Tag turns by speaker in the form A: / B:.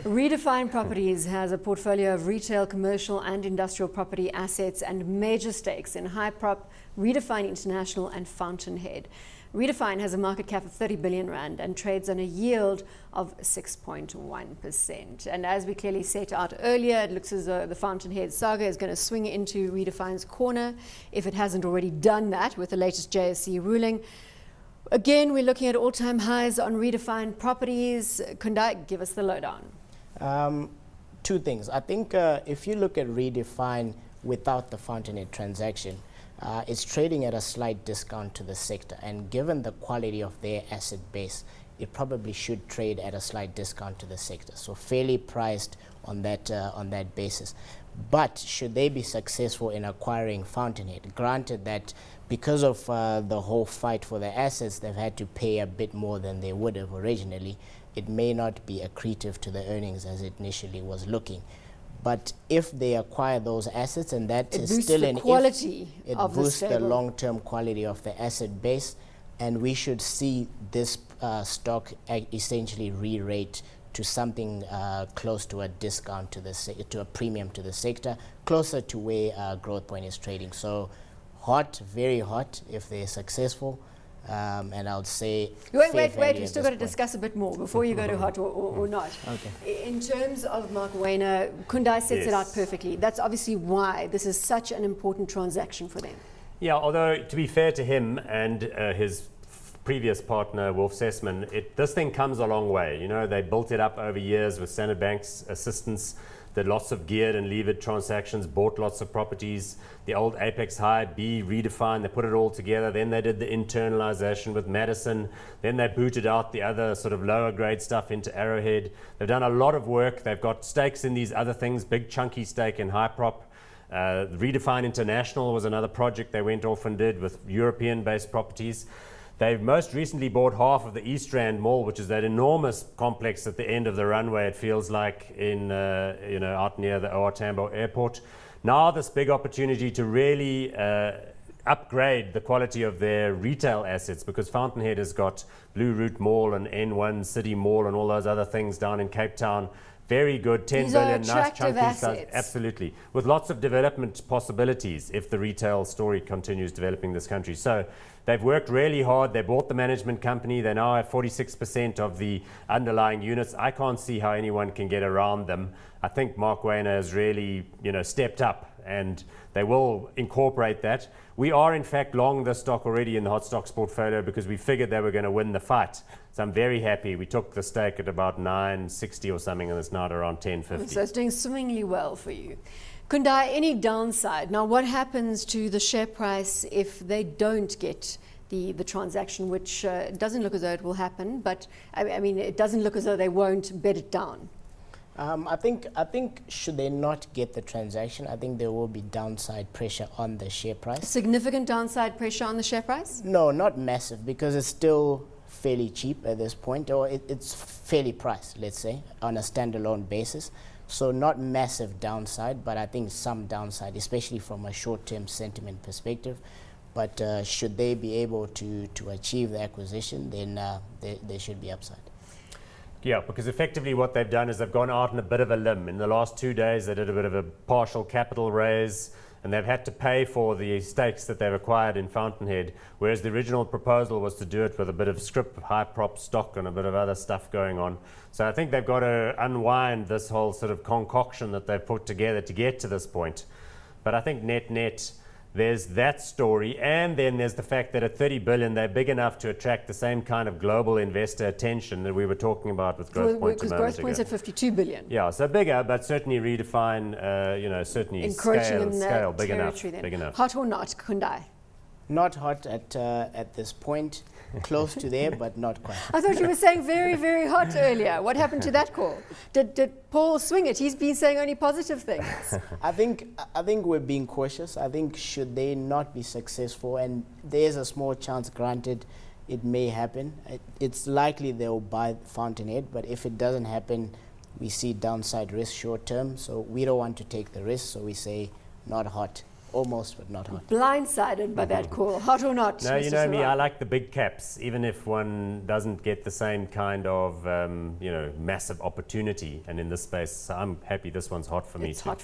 A: Redefine Properties has a portfolio of retail, commercial and industrial property assets and major stakes in Hyprop, Redefine International and Fountainhead. Redefine has a market cap of 30 billion rand and trades on a yield of 6.1%. And as we clearly set out earlier, it looks as though the Fountainhead saga is going to swing into Redefine's corner if it hasn't already done that with the latest JSE ruling. Again, we're looking at all-time highs on Redefine Properties. Kundai, give us the lowdown.
B: Two things. I think if you look at Redefine without the Fountainhead transaction, it's trading at a slight discount to the sector. And given the quality of their asset base, it probably should trade at a slight discount to the sector. So fairly priced on that basis. But should they be successful in acquiring Fountainhead, granted that because of the whole fight for the assets, they've had to pay a bit more than they would have originally, it may not be accretive to the earnings as it initially was looking. But if they acquire those assets, and that is still an
A: quality
B: if, it
A: of
B: boosts
A: the
B: the long-term quality of the asset base, and we should see this stock essentially re-rate to something close to a discount to a premium to the sector, closer to where Growthpoint is trading. So hot, very hot if they're successful. And I would say
A: wait, we've still got to discuss a bit more before you go to hot or not.
B: Okay.
A: In terms of Mark Wayner, Kundai sets it out perfectly. That's obviously why this is such an important transaction for them.
C: Yeah, although to be fair to him and his previous partner, Wolf Sessman, this thing comes a long way. You know, they built it up over years with Standard Bank's assistance, did lots of geared and levered transactions, bought lots of properties. The old Apex High, B, Redefine, they put it all together. Then they did the internalization with Madison. Then they booted out the other sort of lower grade stuff into Arrowhead. They've done a lot of work. They've got stakes in these other things, big chunky stake in Hyprop. Redefine International was another project they went off and did with European-based properties. They've most recently bought half of the East Rand Mall, which is that enormous complex at the end of the runway, it feels like, in out near the OR Tambo Airport. Now this big opportunity to really upgrade the quality of their retail assets, because Fountainhead has got Blue Route Mall and N1 City Mall and all those other things down in Cape Town. Very good, 10 billion, nice chunky size, absolutely, with lots of development possibilities if the retail story continues developing this country. So they've worked really hard. They bought the management company. They now have 46% of the underlying units. I can't see how anyone can get around them. I think Mark Wayner has really, stepped up, and they will incorporate that. We are in fact long the stock already in the hot stocks portfolio because we figured they were going to win the fight. So I'm very happy. We took the stake at about 960 or something, and it's now at around 1050.
A: So it's doing swimmingly well for you. Kundai, any downside? Now, what happens to the share price if they don't get the transaction, which doesn't look as though it will happen, but I mean, it doesn't look as though they won't bed it down.
B: I think should they not get the transaction, I think there will be downside pressure on the share price.
A: Significant downside pressure on the share price?
B: No, not massive, because it's still fairly cheap at this point, or it's fairly priced, let's say, on a standalone basis. So not massive downside, but I think some downside, especially from a short-term sentiment perspective. But should they be able to achieve the acquisition, then there should be upside.
C: Yeah, because effectively what they've done is they've gone out on a bit of a limb. In the last 2 days, they did a bit of a partial capital raise, and they've had to pay for the stakes that they've acquired in Fountainhead, whereas the original proposal was to do it with a bit of scrip, Hyprop stock, and a bit of other stuff going on. So I think they've got to unwind this whole sort of concoction that they've put together to get to this point. But I think net, there's that story, and then there's the fact that at 30 billion, they're big enough to attract the same kind of global investor attention that we were talking about with Growthpoint.
A: Because Growthpoint's at 52 billion.
C: Yeah, so bigger, but certainly Redefine, certainly scale big enough. Big enough.
A: Hot or not, Kundai?
B: Not hot at this point. Close to there, but not quite.
A: I thought you were saying very, very hot earlier. What happened to that call? Did Paul swing it? He's been saying only positive things.
B: I think we're being cautious. I think should they not be successful, and there's a small chance, granted, it may happen. It's likely they'll buy Fountainhead, but if it doesn't happen, we see downside risk short term. So we don't want to take the risk. So we say not hot Almost, but not hot.
A: Blindsided by that call, hot or not.
C: No,
A: Mr.
C: you know me,
A: Sarang?
C: I like the big caps, even if one doesn't get the same kind of, massive opportunity. And in this space, I'm happy this one's hot for me
A: It's
C: too.
A: hot